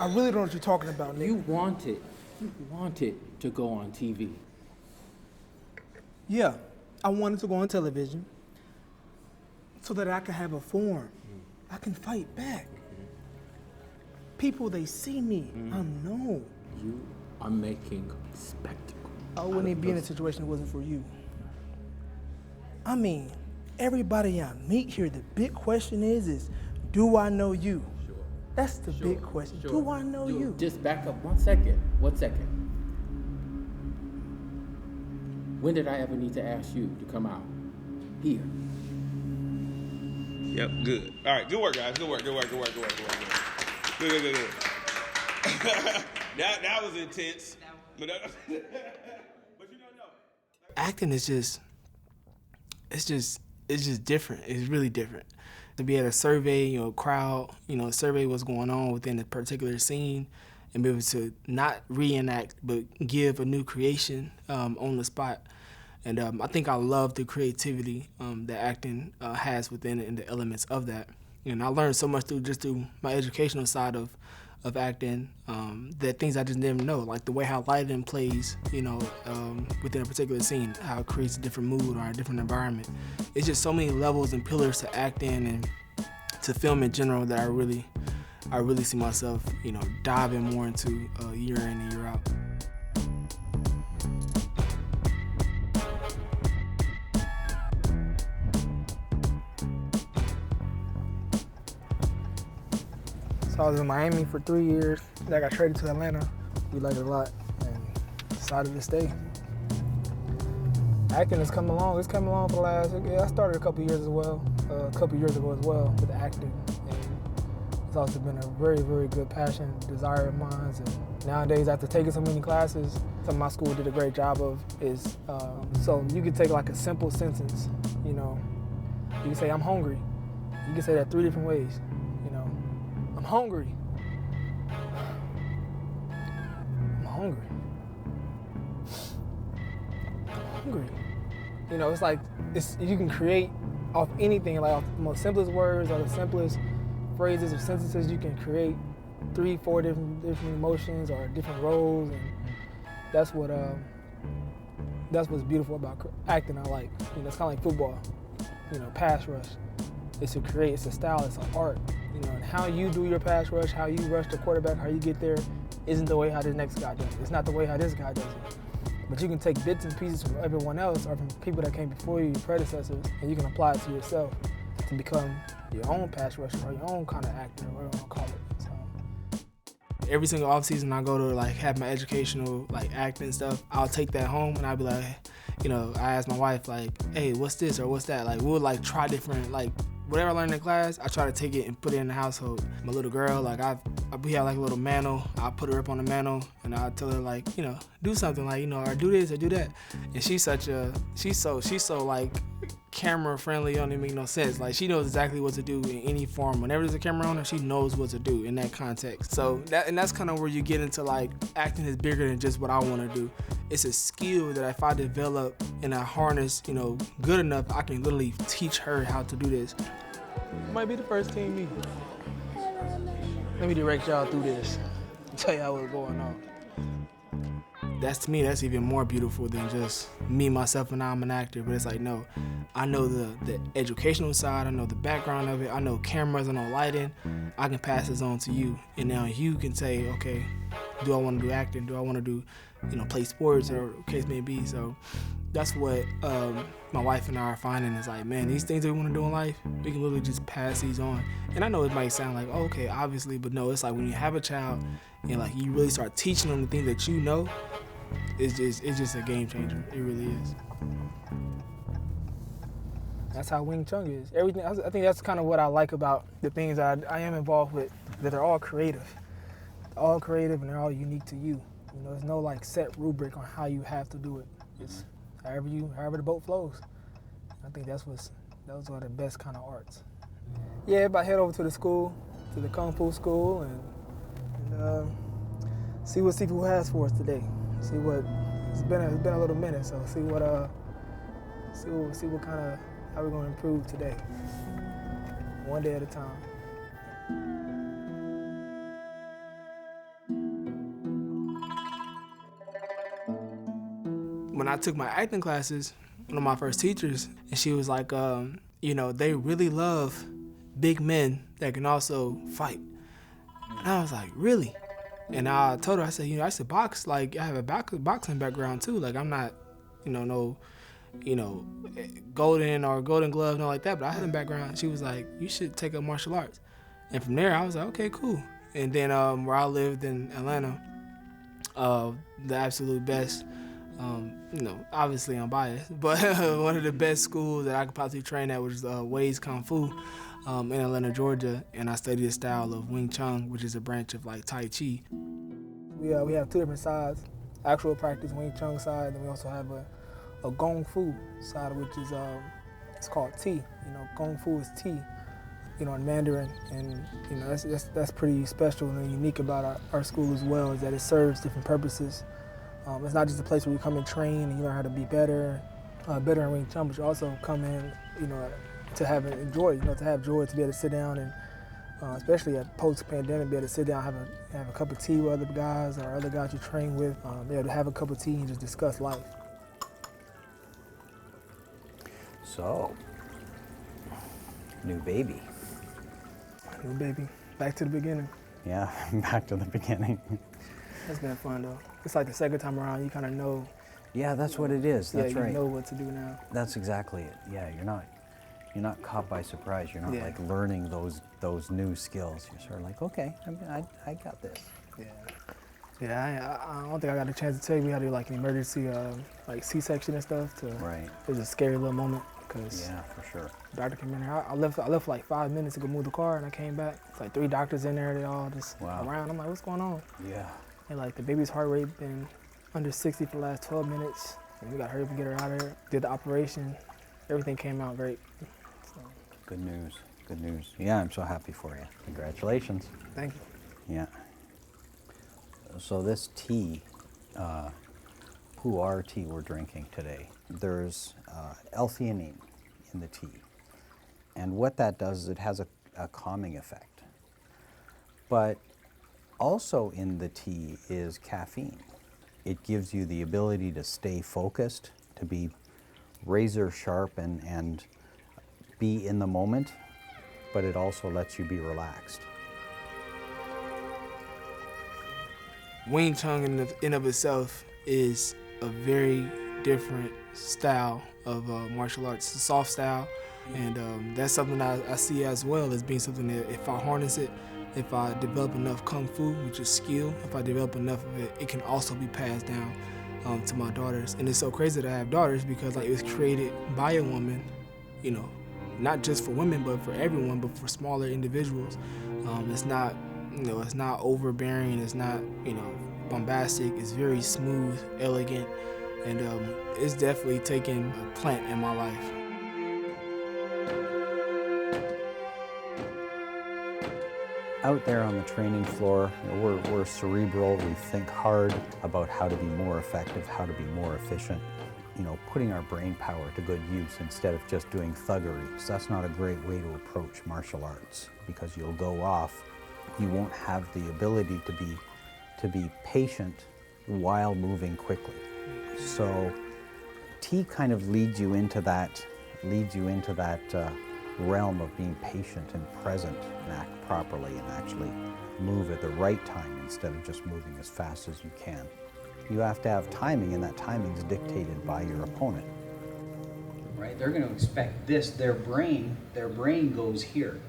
I really don't know what you're talking about, Nick. You wanted to go on TV. Yeah, I wanted to go on television so that I could have a forum. I can fight back. People, they see me. I'm known. You are making spectacle. I wouldn't even be in a situation if it wasn't for you. I mean, everybody I meet here, the big question is do I know you? Sure. That's the big question. Sure. Do I know you? Just back up 1 second. 1 second. When did I ever need to ask you to come out? Here. Yep, good. All right, good work, guys. Good work. Good. That was intense. But you don't know. Acting is just different. It's really different. To be at a survey, crowd, survey what's going on within a particular scene, and be able to not reenact but give a new creation on the spot. And I think I love the creativity that acting has within it and the elements of that. And I learned so much through my educational side of acting, that things I just didn't know, like the way how lighting plays, within a particular scene, how it creates a different mood or a different environment. It's just so many levels and pillars to acting and to film in general that I really see myself, diving more into year in and year out. So I was in Miami for 3 years. Then I got traded to Atlanta. We liked it a lot and decided to stay. Acting has come along. It's come along for the last, I started a couple years ago as well with acting. And it's also been a very, very good passion, desire of mine. And nowadays, after taking so many classes, something my school did a great job of is, so you could take like a simple sentence, you can say, I'm hungry. You can say that 3 different ways. I'm hungry. I'm hungry. I'm hungry. It's like you can create off anything, like off the most simplest words or the simplest phrases or sentences. You can create 3, 4 different emotions or different roles, and that's what's beautiful about acting. I like. It's kind of like football. Pass rush. It's a style. It's an art. And how you do your pass rush, how you rush the quarterback, how you get there, isn't the way how this next guy does it. It's not the way how this guy does it. But you can take bits and pieces from everyone else or from people that came before you, your predecessors, and you can apply it to yourself to become your own pass rusher or your own kind of actor, or whatever you want to call it. So, every single off season I go to have my educational acting stuff, I'll take that home and I'll be like, I ask my wife hey, what's this or what's that? We'll try different whatever I learned in class, I try to take it and put it in the household. My little girl, we have a little mantle. I put her up on the mantle and I tell her do something or do this or do that. And she's so camera friendly. It don't even make no sense. She knows exactly what to do in any form. Whenever there's a camera on her, she knows what to do in that context. So that's kind of where you get into acting is bigger than just what I want to do. It's a skill that if I develop and I harness, good enough, I can literally teach her how to do this. Might be the first team meeting. Let me direct y'all through this and tell y'all what's going on. To me, that's even more beautiful than just me, myself, and I'm an actor. But it's no, I know the educational side, I know the background of it, I know cameras, I know lighting. I can pass this on to you. And now you can say, okay, do I want to do acting? Do I want to do, play sports or case may be? So that's what my wife and I are finding is man, these things that we want to do in life, we can literally just pass these on. And I know it might sound okay, obviously, but no, it's when you have a child and you really start teaching them the things that you know, it's just a game changer. It really is. That's how Wing Chun is. Everything. I think that's kind of what I like about the things that I am involved with. That they're all creative. They're all creative and they're all unique to you. There's no set rubric on how you have to do it. It's however the boat flows. I think those are the best kind of arts. Yeah, if I head over to the school, to the Kung Fu school, and see what Seafood has for us today. See what it's been a little minute, so see what kind of how we're gonna improve today. One day at a time. when I took my acting classes, one of my first teachers, and she was like, they really love big men that can also fight. And I was like, really? And I told her, I said, I used to box. Like, I have a boxing background too. Like, I'm not, no, golden or golden glove, nothing like that. But I had a background. She was like, you should take up martial arts. And from there, I was like, okay, cool. And then where I lived in Atlanta, the absolute best, obviously I'm biased, but one of the best schools that I could possibly train at was Ways Kung Fu in Atlanta, Georgia. And I studied the style of Wing Chun, which is a branch of like Tai Chi. We have two different sides, actual practice Wing Chun side, and we also have a Kung Fu side, which is it's called Tea. Kung Fu is tea, in Mandarin, and that's pretty special and unique about our school as well, is that it serves different purposes. It's not just a place where you come and train and you learn how to be better in Wing Chun, but you also come in, to have enjoy, to have joy, to be able to sit down and, especially at post-pandemic, be able to sit down, have a cup of tea with other guys or other guys you train with, be able to have a cup of tea and just discuss life. So, new baby. New baby, back to the beginning. Yeah, back to the beginning. That's been fun though. It's like the second time around, you kind of know. Yeah, that's what it is. That's right. You know what to do now. That's exactly it. Yeah, you're not caught by surprise. You're not like learning those new skills. You're sort of like, okay, I got this. Yeah. Yeah, I don't think I got a chance to tell you we had to do like an emergency like C-section and stuff. Right. It was a scary little moment because for sure. The doctor came in there. I left for like 5 minutes to go move the car, and I came back. It's like 3 doctors in there. They all just around. I'm like, what's going on? Yeah. And like the baby's heart rate been under 60 for the last 12 minutes. And we got to hurry up and get her out of there. Did the operation. Everything came out great. So. Good news. Good news. Yeah, I'm so happy for you. Congratulations. Thank you. Yeah. So this tea, pu'er tea we're drinking today, there's L-theanine in the tea. And what that does is it has a calming effect. But also in the tea is caffeine. It gives you the ability to stay focused, to be razor sharp and be in the moment, but it also lets you be relaxed. Wing Chun in of itself is a very different style of martial arts. It's a soft style, and that's something I see as well as being something that if I harness it, if I develop enough Kung Fu, which is skill, if I develop enough of it, it can also be passed down to my daughters. And it's so crazy that I have daughters because like it was created by a woman, not just for women, but for everyone, but for smaller individuals. It's not, it's not overbearing, it's not, bombastic, it's very smooth, elegant, and it's definitely taken a plant in my life. Out there on the training floor, we're cerebral, we think hard about how to be more effective, how to be more efficient. Putting our brain power to good use instead of just doing thuggery. So that's not a great way to approach martial arts because you'll go off. You won't have the ability to be patient while moving quickly. So tea kind of leads you into that realm of being patient and present and act properly and actually move at the right time instead of just moving as fast as you can. You have to have timing, and that timing is dictated by your opponent. Right? They're going to expect this. Their brain goes here.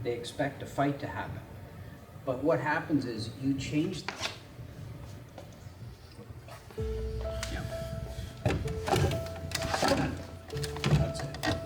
They expect a fight to happen. But what happens is you change them. Yeah. That's it.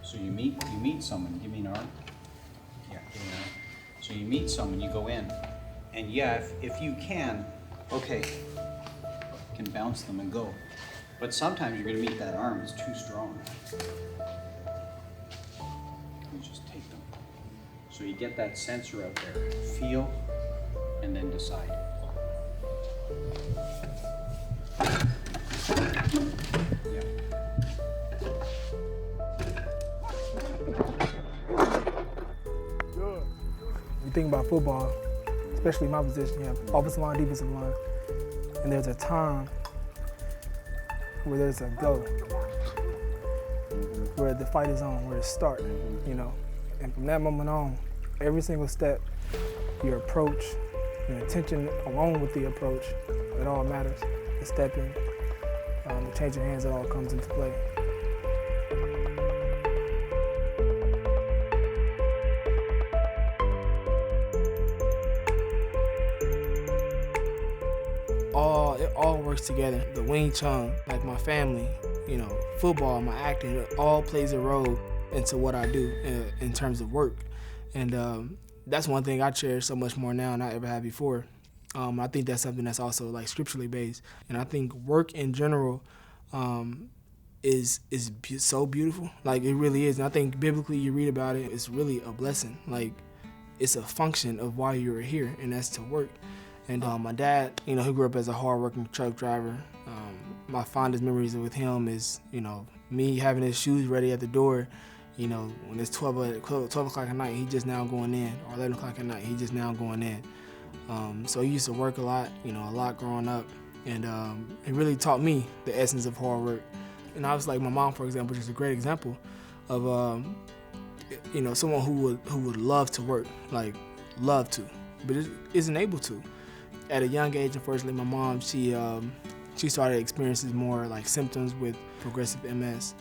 So you meet someone. Give me an arm. Yeah, give me an arm. So you meet someone, you go in, and if you can, okay, can bounce them and go. But sometimes you're going to meet that arm, it's too strong. You just take them. So you get that sensor out there, feel, and then decide. Yeah. You think about football, especially my position. You have offensive line, defensive line, and there's a time where there's a go, where the fight is on, where it starts, you know. And from that moment on, every single step, your approach, your intention along with the approach, it all matters. The stepping, the change of hands, it all comes into play. It all works together. The Wing Chun, like my family, you know, football, my acting, it all plays a role into what I do in terms of work. And that's one thing I cherish so much more now than I ever had before. I think that's something that's also like scripturally based. And I think work in general is so beautiful. Like it really is. And I think biblically you read about it, it's really a blessing. Like it's a function of why you're here, and that's to work. And my dad, you know, he grew up as a hard-working truck driver. My fondest memories with him is, you know, me having his shoes ready at the door. You know, when it's 12 o'clock at night, he just now going in, or 11 o'clock at night, he just now going in. So he used to work a lot growing up, and it really taught me the essence of hard work. And I was like, my mom, for example, is a great example of, you know, someone who would love to work, like love to, but isn't able to. At a young age, unfortunately, my mom, she started experiencing more like symptoms with progressive MS.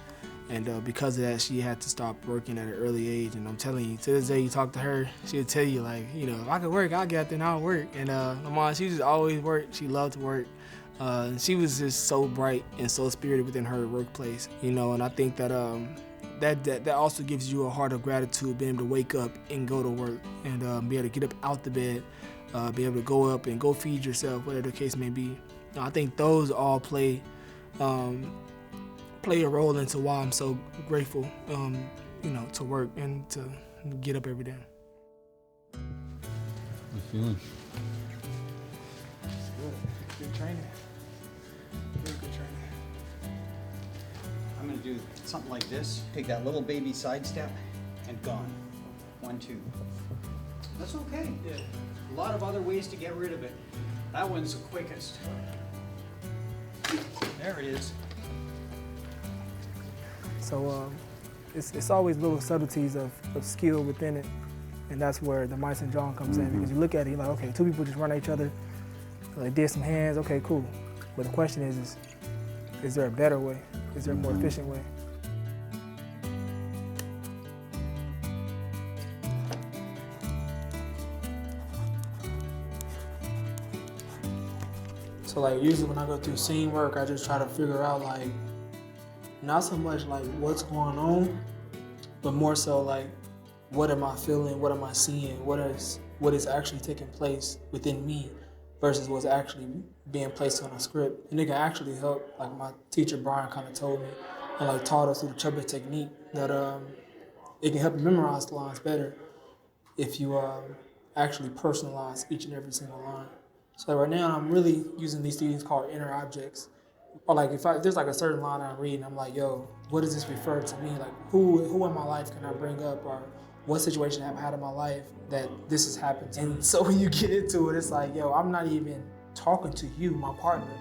And because of that, she had to stop working at an early age. And I'm telling you, to this day, you talk to her, she'll tell you, like, you know, if I could work, I'll get out there and I'll work. And my mom, she just always worked. She loved to work. She was just so bright and so spirited within her workplace, you know. And I think that that also gives you a heart of gratitude, being able to wake up and go to work and be able to get up out the bed, be able to go up and go feed yourself, whatever the case may be. I think those all play a role into why I'm so grateful, you know, to work and to get up every day. How you feeling? It's good. Good training. Really good training. I'm gonna do something like this. Take that little baby side step and gone. 1, 2. That's okay. Yeah. A lot of other ways to get rid of it. That one's the quickest. There it is. So it's always little subtleties of skill within it, and that's where the mice and John comes in, because you look at it, you're like, okay, two people just run at each other, they did some hands, okay, cool. But the question is there a better way? Is there a more efficient way? So like usually when I go through scene work, I just try to figure out like, not so much like what's going on, but more so like, what am I feeling? What am I seeing? What is actually taking place within me versus what's actually being placed on a script. And it can actually help, like my teacher Brian kind of told me, and like taught us through the Chubbard technique, that it can help you memorize the lines better if you actually personalize each and every single line. So right now I'm really using these things called inner objects. Or like if there's like a certain line I'm reading, I'm like, yo, what does this refer to me? Like who in my life can I bring up, or what situation have I had in my life that this has happened to? And so when you get into it, it's like, yo, I'm not even talking to you, my partner.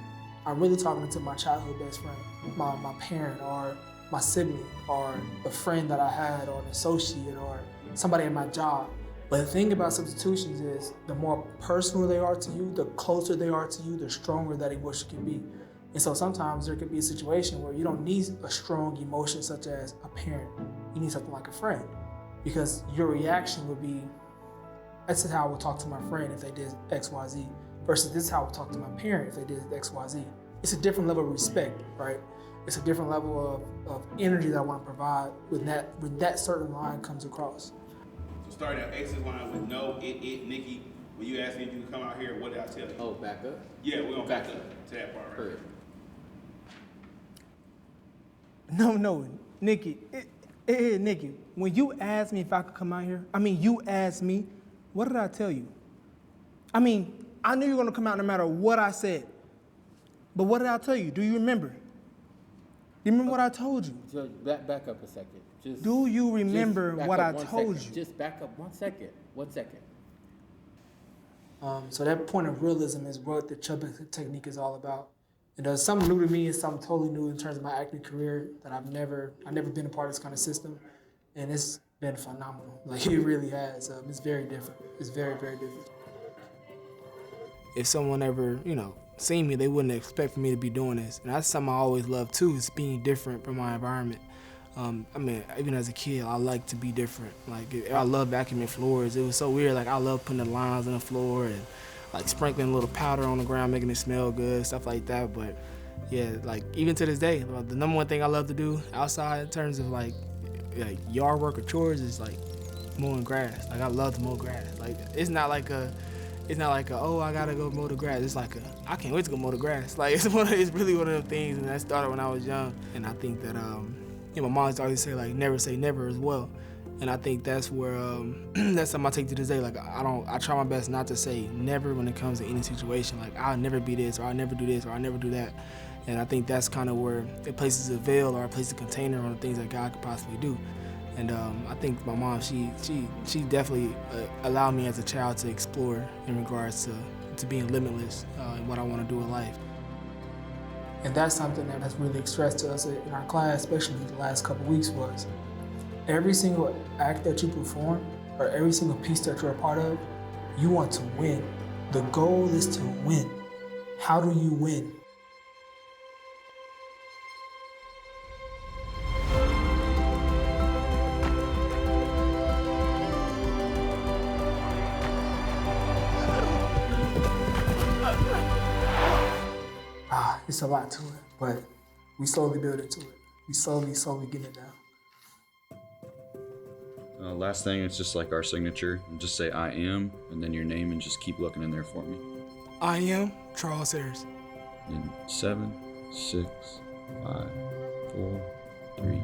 I'm really talking to my childhood best friend, my parent, or my sibling, or a friend that I had, or an associate, or somebody at my job. But the thing about substitutions is the more personal they are to you, the closer they are to you, the stronger that emotion can be. And so sometimes there could be a situation where you don't need a strong emotion such as a parent. You need something like a friend, because your reaction would be, this is how I would talk to my friend if they did X, Y, Z, versus this is how I would talk to my parent if they did X, Y, Z. It's a different level of respect, right? It's a different level of energy that I want to provide when that certain line comes across. So starting at exit line with no, Nikki, when you asked me if you could come out here, what did I tell you? Oh, back up? Yeah, we're gonna back up to that part, right? Perfect. No, Nikki, Nikki, when you asked me if I could come out here, you asked me, what did I tell you? I knew you were gonna come out no matter what I said. But what did I tell you? Do you remember? Do you remember what I told you? So back up a second. Do you remember what I told you? Just back up 1 second. 1 second. So that point of realism is what the chubbing technique is all about. And it's something new to me. It's something totally new in terms of my acting career that I've never been a part of this kind of system, and it's been phenomenal. Like it really has. It's very different. It's very, very different. If someone ever, seen me, they wouldn't expect for me to be doing this. And that's something I always love too, is being different from my environment. Even as a kid, I like to be different. Like, I love vacuuming floors. It was so weird. Like, I love putting the lines on the floor and like sprinkling a little powder on the ground, making it smell good, stuff like that. But yeah, like even to this day, the number one thing I love to do outside in terms of like yard work or chores is like mowing grass. Like, I love to mow grass. Like, it's not like oh, I gotta go mow the grass. It's like I can't wait to go mow the grass. Like, it's really one of them things, and that started when I was young. And I think that my mom used to always say like never say never as well. And I think that's where that's something I take to this day. Like, I try my best not to say never when it comes to any situation. Like, I'll never be this, or I'll never do this, or I'll never do that. And I think that's kind of where it places a veil or it places a container on the things that God could possibly do. And I think my mom, she definitely allowed me as a child to explore in regards to being limitless and what I want to do in life. And that's something that's really expressed to us in our class, especially the last couple of weeks, was every single act that you perform or every single piece that you're a part of, you want to win. The goal is to win. How do you win? It's a lot to it, but we slowly build into it. We slowly get it down. Last thing, it's just like our signature. And just say I am, and then your name, and just keep looking in there for me. I am Charles Harris. In 7, 6, 5, 4, 3,